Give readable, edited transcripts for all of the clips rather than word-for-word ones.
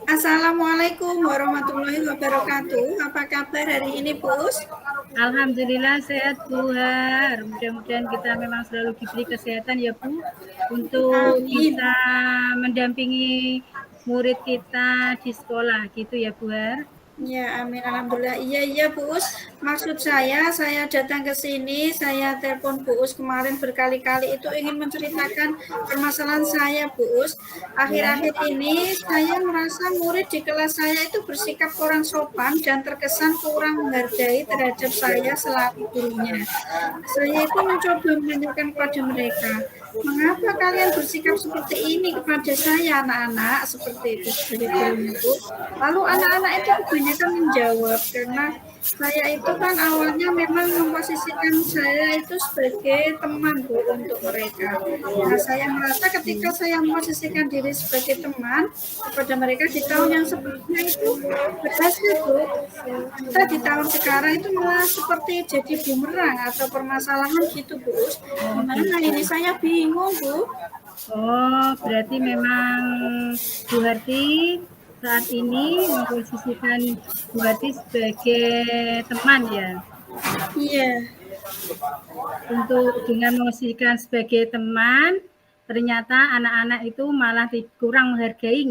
Assalamualaikum warahmatullahi wabarakatuh. Apa kabar hari ini, Pus? Alhamdulillah sehat Bu Har. Mudah-mudahan kita memang selalu diberi kesehatan ya Bu untuk Amin. bisa mendampingi murid kita di sekolah gitu ya Bu Har. Ya, amin. Alhamdulillah. Iya, Buus. Maksud saya datang ke sini, saya telepon Buus kemarin berkali-kali itu ingin menceritakan permasalahan saya, Buus. Ya. Akhir-akhir ini saya merasa murid di kelas saya itu bersikap kurang sopan dan terkesan kurang menghargai terhadap saya selaku gurunya. Saya itu mencoba menanyakan kepada mereka, mengapa kalian bersikap seperti ini kepada saya, anak-anak? Seperti itu sebagai gurunya, Bu. Lalu anak-anak itu kebanyakan menjawab, karena saya itu kan awalnya memang memposisikan saya itu sebagai teman, Bu, untuk mereka. Nah, saya merasa ketika saya memposisikan diri sebagai teman kepada mereka di tahun yang sebelumnya itu berhasil, Bu. Kita di tahun sekarang itu malah seperti jadi bumerang atau permasalahan gitu, Bu. Oh Gimana gitu. ini? Saya bingung, Bu. Oh berarti memang Bu Harti saat ini memposisikan Bu Harti sebagai teman ya. Iya. Untuk dengan memposisikan sebagai teman, ternyata anak-anak itu malah kurang menghargai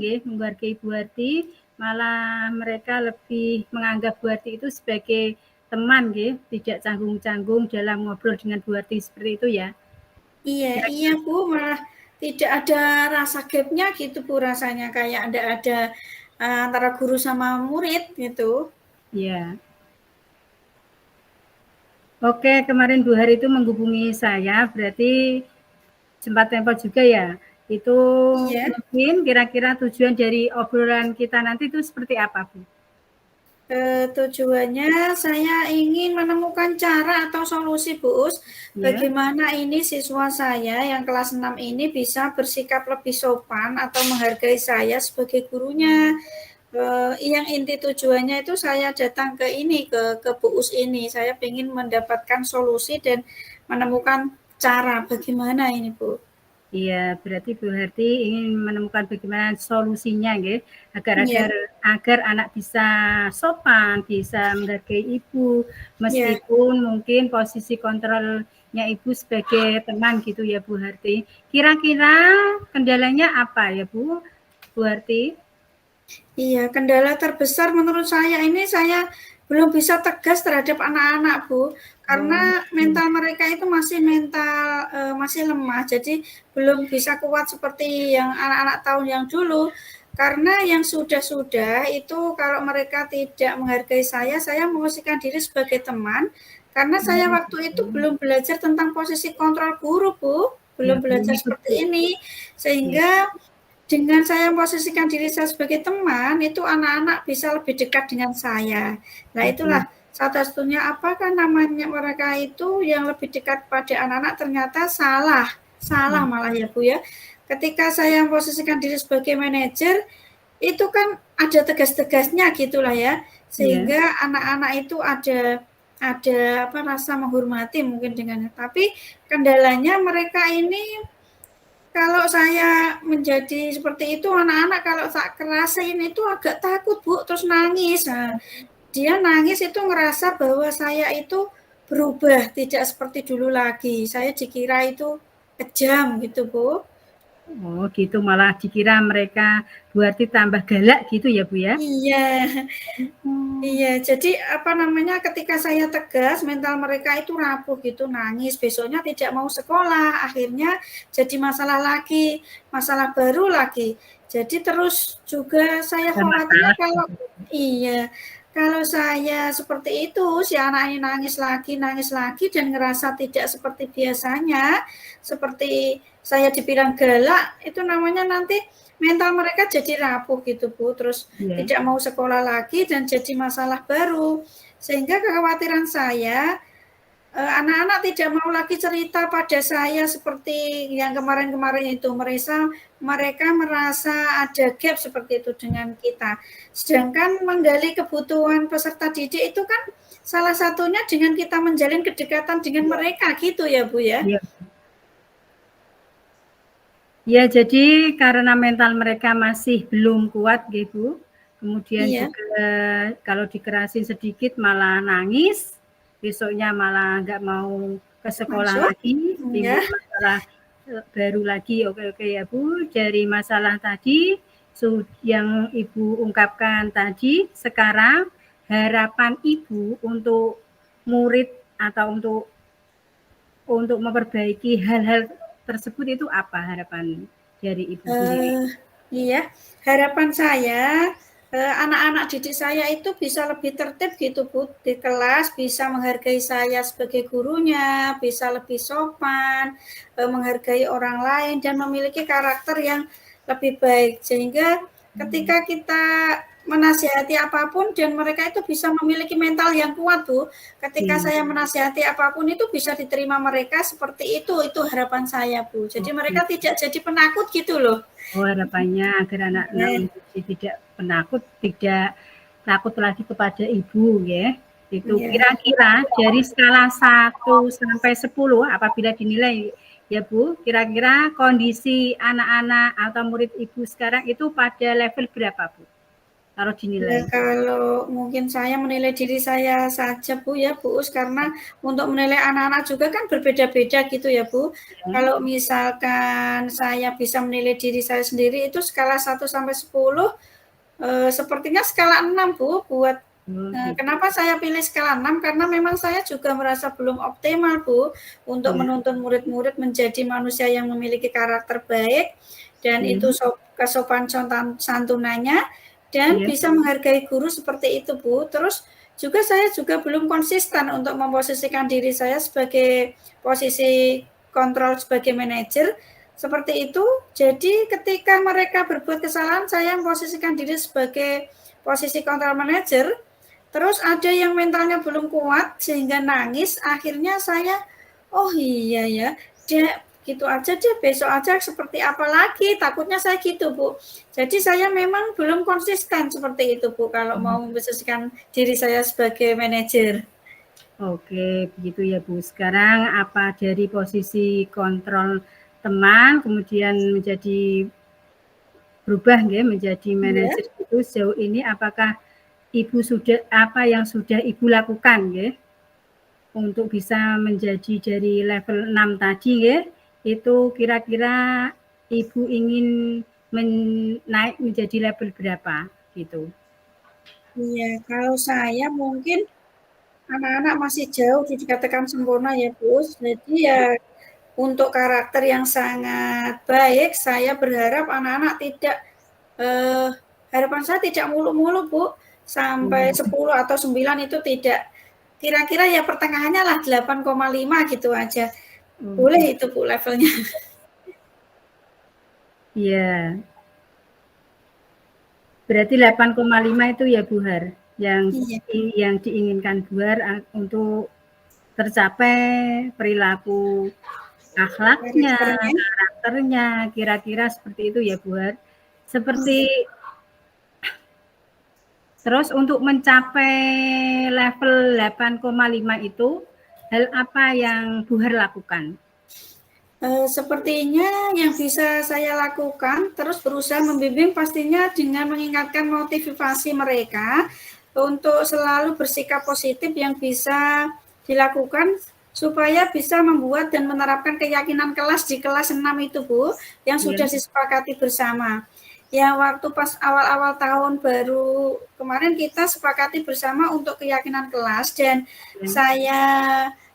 Bu Harti, malah mereka lebih menganggap Bu Harti itu sebagai teman tidak canggung-canggung dalam ngobrol dengan Bu Harti seperti itu ya. Iya, Bu, malah tidak ada rasa gap-nya gitu, Bu, rasanya kayak ada antara guru sama murid gitu. Iya. Oke, kemarin Bu Hari itu menghubungi saya, berarti sempat tempo juga ya. Itu Iya. mungkin kira-kira tujuan dari obrolan kita nanti itu seperti apa, Bu? Tujuannya saya ingin menemukan cara atau solusi, Bu, Ya. bagaimana ini siswa saya yang kelas 6 ini bisa bersikap lebih sopan atau menghargai saya sebagai gurunya. Yang inti tujuannya itu saya datang ke ini, ke Buus ini. Saya ingin mendapatkan solusi dan menemukan cara bagaimana ini, Bu. Iya, berarti Bu Harti ingin menemukan bagaimana solusinya agar Iya. agar anak bisa sopan, bisa menghargai ibu, Iya. meskipun mungkin posisi kontrolnya ibu sebagai teman gitu ya Bu Harti. Kira-kira kendalanya apa ya Bu Harti? Iya, kendala terbesar menurut saya ini saya belum bisa tegas terhadap anak-anak, Bu, Oh, karena mental mereka itu masih lemah, jadi belum bisa kuat seperti yang anak-anak tahun yang dulu. Karena yang sudah-sudah itu kalau mereka tidak menghargai saya memposisikan diri sebagai teman, karena saya waktu itu belum belajar tentang posisi kontrol guru, Bu, ya belum belajar begitu Bu. seperti ini, Ya. sehingga dengan saya memposisikan diri saya sebagai teman, itu anak-anak bisa lebih dekat dengan saya. Nah, itulah satu-satunya apakah namanya mereka itu yang lebih dekat pada anak-anak ternyata salah malah ya Bu ya. Ketika saya memposisikan diri sebagai manajer, itu kan ada tegas-tegasnya gitulah ya, Ya. sehingga anak-anak itu ada rasa menghormati mungkin dengan, tapi kendalanya mereka ini kalau saya menjadi seperti itu, anak-anak kalau tak kerasain itu agak takut, Bu, terus nangis. Nah, dia nangis itu ngerasa bahwa saya itu berubah, tidak seperti dulu lagi. Saya dikira itu kejam gitu, Bu. Oh gitu, malah dikira mereka Bu Harti tambah galak gitu ya Bu ya? Iya. Oh. Iya, jadi ketika saya tegas, mental mereka itu rapuh gitu, nangis, besoknya tidak mau sekolah, akhirnya jadi masalah baru lagi. Jadi terus juga saya Ada khawatirnya masalah kalau gitu. iya, kalau saya seperti itu, si anak ini nangis lagi dan ngerasa tidak seperti biasanya, seperti saya dibilang galak, itu namanya nanti mental mereka jadi rapuh gitu, Bu, terus Ya. tidak mau sekolah lagi dan jadi masalah baru. Sehingga kekhawatiran saya, anak-anak tidak mau lagi cerita pada saya seperti yang kemarin-kemarin itu. Mereka merasa ada gap seperti itu dengan kita. Sedangkan menggali kebutuhan peserta didik itu kan salah satunya dengan kita menjalin kedekatan dengan mereka gitu ya, Bu, ya? Ya. Ya, jadi karena mental mereka masih belum kuat gitu, kemudian Iya. juga kalau dikerasin sedikit malah nangis, besoknya malah nggak mau ke sekolah Masuk. lagi, Ya. timbul masalah baru lagi. Oke ya Bu, dari masalah tadi yang Ibu ungkapkan tadi, sekarang harapan Ibu untuk murid atau untuk memperbaiki hal-hal tersebut itu apa harapan dari Ibu sendiri? Iya, harapan saya anak-anak didik saya itu bisa lebih tertib gitu Bu di kelas, bisa menghargai saya sebagai gurunya, bisa lebih sopan, menghargai orang lain dan memiliki karakter yang lebih baik sehingga ketika kita menasihati apapun dan mereka itu bisa memiliki mental yang kuat Bu. Ketika saya menasihati apapun itu bisa diterima mereka seperti itu harapan saya Bu. Jadi mereka tidak jadi penakut gitu loh. Oh, harapannya agar anak-anak menjadi tidak penakut, tidak takut lagi kepada ibu ya. Itu kira-kira dari skala 1 sampai 10 apabila dinilai ya Bu, kira-kira kondisi anak-anak atau murid Ibu sekarang itu pada level berapa Bu? Kalau dinilai. Ya, kalau mungkin saya menilai diri saya saja Bu ya Bu Us, karena untuk menilai anak-anak juga kan berbeda-beda gitu ya Bu. Kalau misalkan saya bisa menilai diri saya sendiri itu skala 1 sampai 10 sepertinya skala 6 Bu buat kenapa saya pilih skala 6 karena memang saya juga merasa belum optimal Bu untuk menuntun murid-murid menjadi manusia yang memiliki karakter baik dan itu kesopan santunannya dan bisa menghargai guru seperti itu Bu. Terus juga saya juga belum konsisten untuk memposisikan diri saya sebagai posisi kontrol sebagai manajer seperti itu. Jadi ketika mereka berbuat kesalahan, saya memposisikan diri sebagai posisi kontrol manager. Terus ada yang mentalnya belum kuat sehingga nangis. Akhirnya saya, oh iya ya, dia gitu aja deh, besok aja seperti apa lagi, takutnya saya gitu Bu. Jadi saya memang belum konsisten seperti itu Bu kalau mau memposisikan diri saya sebagai manajer. Oke, begitu ya Bu. Sekarang apa dari posisi kontrol teman kemudian menjadi berubah ya menjadi manajer itu sejauh ini apakah Ibu sudah apa yang sudah Ibu lakukan ya untuk bisa menjadi dari level 6 tadi ya itu kira-kira Ibu ingin naik menjadi level berapa gitu. Iya, kalau saya mungkin anak-anak masih jauh dikatakan sempurna ya Bu. Jadi ya untuk karakter yang sangat baik, saya berharap anak-anak tidak harapan saya tidak muluk-muluk Bu. Sampai 10 atau 9 itu tidak. Kira-kira ya pertengahannya lah 8,5 gitu aja. Boleh itu Bu levelnya. Iya. Berarti 8,5 itu ya Bu Har yang diinginkan Bu Har untuk tercapai perilaku akhlaknya, karakternya, kira-kira seperti itu ya Bu Har. Seperti terus untuk mencapai level 8,5 itu hal apa yang Bu Har lakukan? Sepertinya yang bisa saya lakukan terus berusaha membimbing pastinya dengan mengingatkan motivasi mereka untuk selalu bersikap positif yang bisa dilakukan supaya bisa membuat dan menerapkan keyakinan kelas di kelas 6 itu Bu yang sudah disepakati bersama. Ya waktu pas awal-awal tahun baru kemarin kita sepakati bersama untuk keyakinan kelas dan saya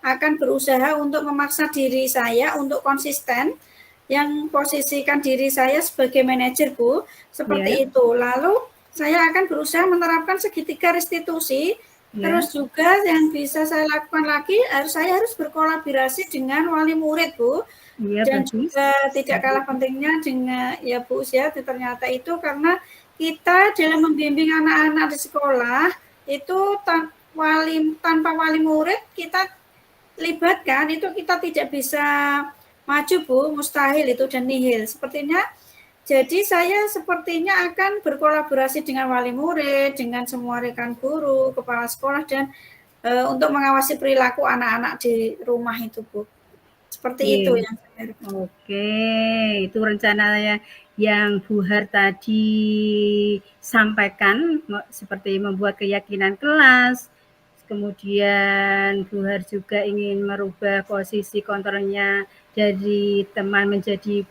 akan berusaha untuk memaksa diri saya untuk konsisten yang posisikan diri saya sebagai manajer Bu seperti itu. Lalu saya akan berusaha menerapkan segitiga restitusi. Terus juga yang bisa saya lakukan lagi saya harus berkolaborasi dengan wali murid Bu. Dan juga tidak kalah pentingnya dengan ya Bu ya ternyata itu karena kita dalam membimbing anak-anak di sekolah itu tanpa wali murid kita libatkan itu kita tidak bisa maju Bu, mustahil itu dan nihil. Sepertinya jadi saya sepertinya akan berkolaborasi dengan wali murid, dengan semua rekan guru, kepala sekolah dan untuk mengawasi perilaku anak-anak di rumah itu Bu. Seperti itu yang saya harapkan. Oke, itu rencananya yang Bu Har tadi sampaikan, seperti membuat keyakinan kelas, kemudian Bu Har juga ingin merubah posisi kontrolnya dari teman menjadi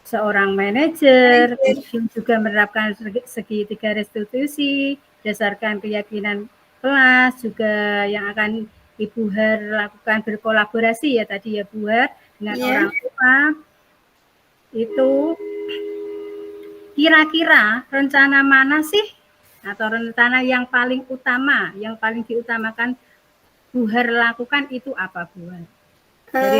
seorang manajer, kemudian juga menerapkan segitiga restitusi berdasarkan keyakinan kelas, juga yang akan Ibu Har lakukan berkolaborasi ya tadi ya Bu Har dengan orang tua. Itu kira-kira rencana mana sih atau rencana yang paling utama, yang paling diutamakan Bu Har lakukan itu apa Bu Har?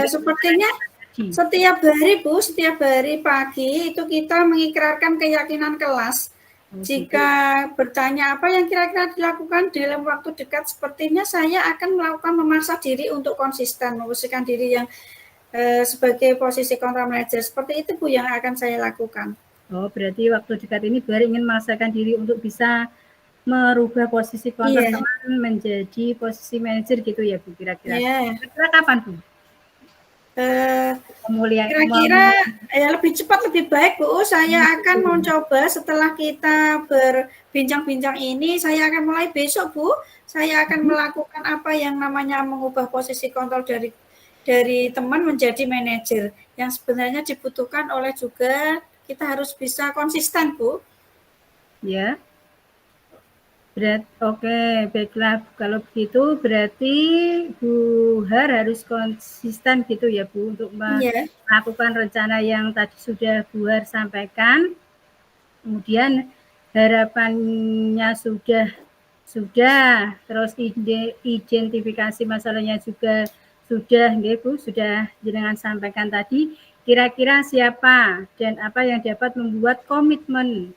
Sepertinya setiap hari pagi itu kita mengikrarkan keyakinan kelas. Jika bertanya apa yang kira-kira dilakukan dalam waktu dekat, sepertinya saya akan melakukan memaksa diri untuk konsisten, memposisikan diri yang sebagai posisi control manager. Seperti itu Bu yang akan saya lakukan. Oh, berarti waktu dekat ini Bu Har ingin memaksakan diri untuk bisa merubah posisi kontrol teman menjadi posisi manajer gitu ya Bu kira-kira. Kira-kira kapan Bu? Kira-kira ya lebih cepat lebih baik Bu. Saya akan mencoba setelah kita berbincang-bincang ini, saya akan mulai besok Bu. Saya akan melakukan apa yang namanya mengubah posisi kontrol dari teman menjadi manajer. Yang sebenarnya dibutuhkan oleh juga kita harus bisa konsisten Bu. Ya. Oke, baiklah. Kalau begitu berarti Bu Har harus konsisten gitu ya Bu untuk melakukan rencana yang tadi sudah Bu Har sampaikan. Kemudian harapannya sudah, terus identifikasi masalahnya juga sudah, Bu, sudah jenengan sampaikan tadi. Kira-kira siapa dan apa yang dapat membuat komitmen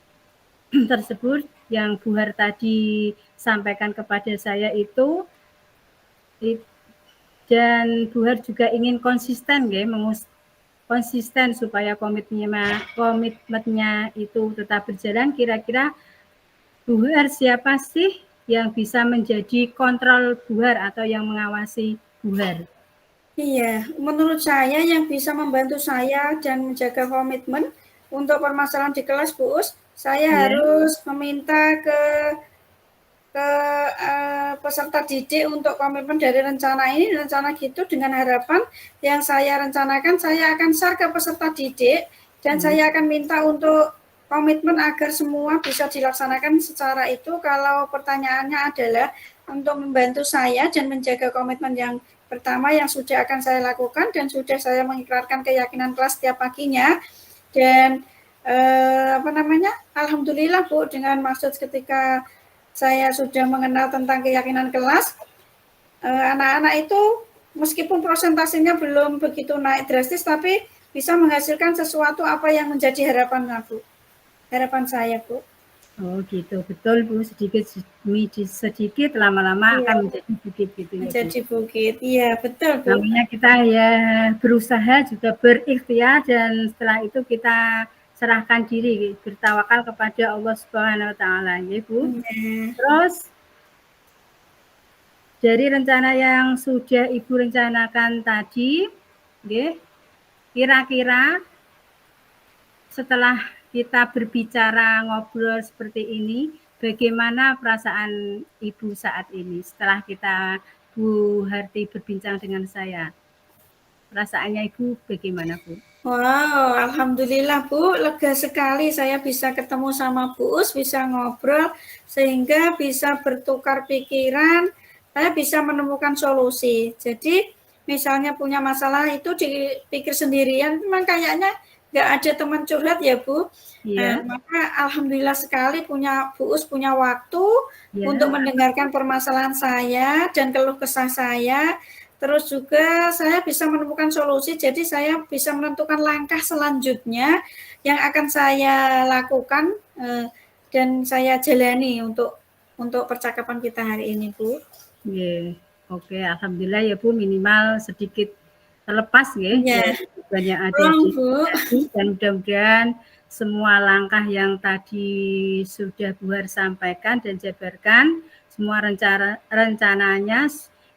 tersebut yang Bu Har tadi sampaikan kepada saya itu, dan Bu Har juga ingin konsisten konsisten supaya komitmennya itu tetap berjalan. Kira-kira Bu Har siapa sih yang bisa menjadi kontrol Bu Har atau yang mengawasi Bu Har? Iya, menurut saya yang bisa membantu saya dan menjaga komitmen untuk permasalahan di kelas Bu Us, saya harus meminta ke peserta didik untuk komitmen dari rencana gitu dengan harapan yang saya rencanakan saya akan share ke peserta didik dan saya akan minta untuk komitmen agar semua bisa dilaksanakan secara itu. Kalau pertanyaannya adalah untuk membantu saya dan menjaga komitmen yang pertama yang sudah akan saya lakukan dan sudah saya mengikrarkan keyakinan kelas setiap paginya dan alhamdulillah Bu, dengan maksud ketika saya sudah mengenal tentang keyakinan kelas, anak-anak itu meskipun persentasenya belum begitu naik drastis, tapi bisa menghasilkan sesuatu apa yang menjadi harapan Bu, harapan saya Bu. Oh gitu, betul Bu, sedikit demi sedikit lama-lama akan menjadi bukit gitu ya. Menjadi bukit, iya betul Bu. Namanya kita ya berusaha juga berikhtiar dan setelah itu kita serahkan diri, bertawakal kepada Allah Subhanahu wa taala, ya Bu. Terus dari rencana yang sudah Ibu rencanakan tadi, kira-kira setelah kita berbicara ngobrol seperti ini, bagaimana perasaan Ibu saat ini setelah kita Bu Harti berbincang dengan saya? Perasaannya Ibu bagaimana Bu? Wow, alhamdulillah Bu, lega sekali saya bisa ketemu sama Bu Us, bisa ngobrol, sehingga bisa bertukar pikiran, saya bisa menemukan solusi. Jadi misalnya punya masalah itu dipikir sendirian, memang kayaknya nggak ada teman curhat ya Bu. Maka alhamdulillah sekali punya Bu Us punya waktu untuk mendengarkan permasalahan saya dan keluh kesah saya. Terus juga saya bisa menemukan solusi, jadi saya bisa menentukan langkah selanjutnya yang akan saya lakukan dan saya jalani untuk percakapan kita hari ini, Bu. Oke, alhamdulillah ya Bu, minimal sedikit terlepas dari beban yang ada dan mudah-mudahan semua langkah yang tadi sudah Bu Har sampaikan dan jabarkan, semua rencananya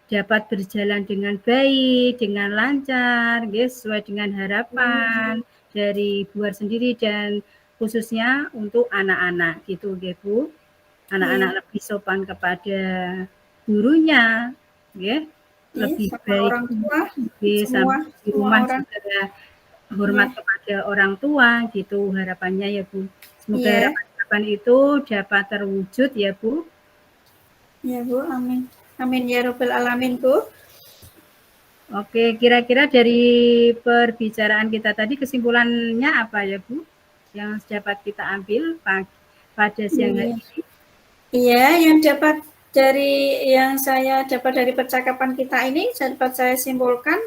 dapat berjalan dengan baik, dengan lancar, sesuai dengan harapan dari Bu Har sendiri dan khususnya untuk anak-anak gitu nggih Bu. Anak-anak Iya, lebih sopan kepada gurunya, nggih, iya, lebih sama baik orang tua, nggih, semua di semua rumah orang. juga hormat Iya, kepada orang tua gitu harapannya ya Bu. Semoga iya, harapan-harapan itu dapat terwujud ya Bu. iya Bu, amin. Amin ya robbal alamin Bu. Oke, kira-kira dari perbicaraan kita tadi kesimpulannya apa ya Bu? Yang dapat kita ambil pada siang Iya. hari ini? Iya, yang saya dapat dari percakapan kita ini dapat saya simpulkan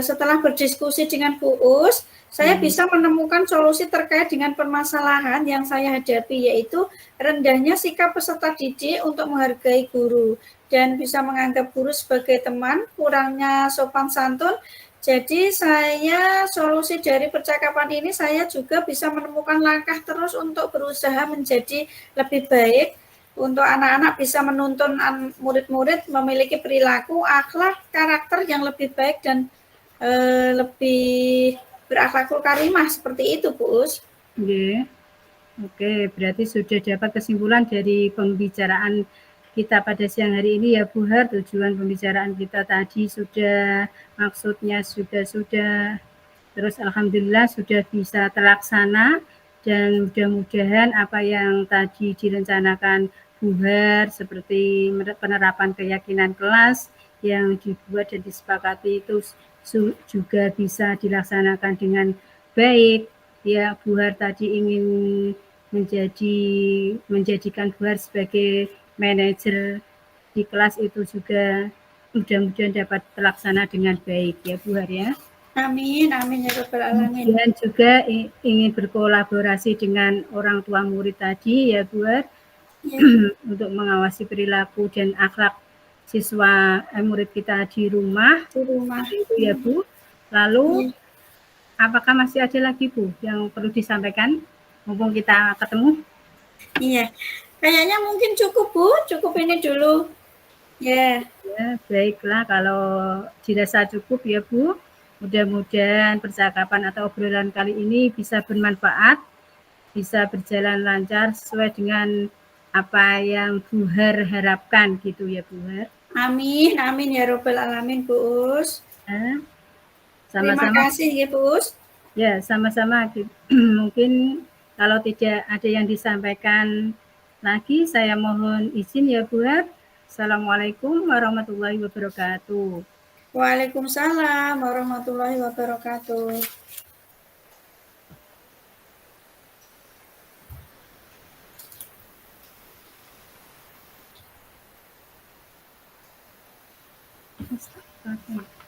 setelah berdiskusi dengan Bu Us, saya bisa menemukan solusi terkait dengan permasalahan yang saya hadapi, yaitu rendahnya sikap peserta didik untuk menghargai guru dan bisa menganggap guru sebagai teman, kurangnya sopan santun. Jadi solusi dari percakapan ini saya juga bisa menemukan langkah terus untuk berusaha menjadi lebih baik, untuk anak-anak bisa menuntun murid-murid memiliki perilaku, akhlak, karakter yang lebih baik dan lebih berakhlakul karimah seperti itu, Bu Us. Oke, oke, berarti sudah dapat kesimpulan dari pembicaraan kita pada siang hari ini ya Bu Har. Tujuan pembicaraan kita tadi sudah, maksudnya sudah, terus alhamdulillah sudah bisa terlaksana dan mudah-mudahan apa yang tadi direncanakan Bu Har seperti penerapan keyakinan kelas yang dibuat dan disepakati itu juga bisa dilaksanakan dengan baik. Ya, Bu Har tadi ingin menjadikan Bu Har sebagai manajer di kelas itu juga mudah-mudahan dapat terlaksana dengan baik ya Bu Har ya. Amin, amin ya rabbal alamin. Kemudian juga ingin berkolaborasi dengan orang tua murid tadi ya Bu Har, Ya, untuk mengawasi perilaku dan akhlak siswa murid kita di rumah. di rumah. Seperti itu ya Bu. Lalu Ya. apakah masih ada lagi Bu yang perlu disampaikan mumpung kita ketemu? Iya, kayaknya mungkin cukup Bu, cukup ini dulu. Ya. Ya, baiklah kalau dirasa cukup ya Bu. Mudah-mudahan percakapan atau obrolan kali ini bisa bermanfaat, bisa berjalan lancar sesuai dengan apa yang Bu Har harapkan gitu ya Bu Har. Amin, amin ya rabbal alamin Bu Us. Ya, Terima sama-sama. kasih ya Bu Us. Ya, sama-sama. Mungkin kalau tidak ada yang disampaikan lagi, saya mohon izin ya Bu Har. Assalamualaikum warahmatullahi wabarakatuh. Waalaikumsalam warahmatullahi wabarakatuh. Oke.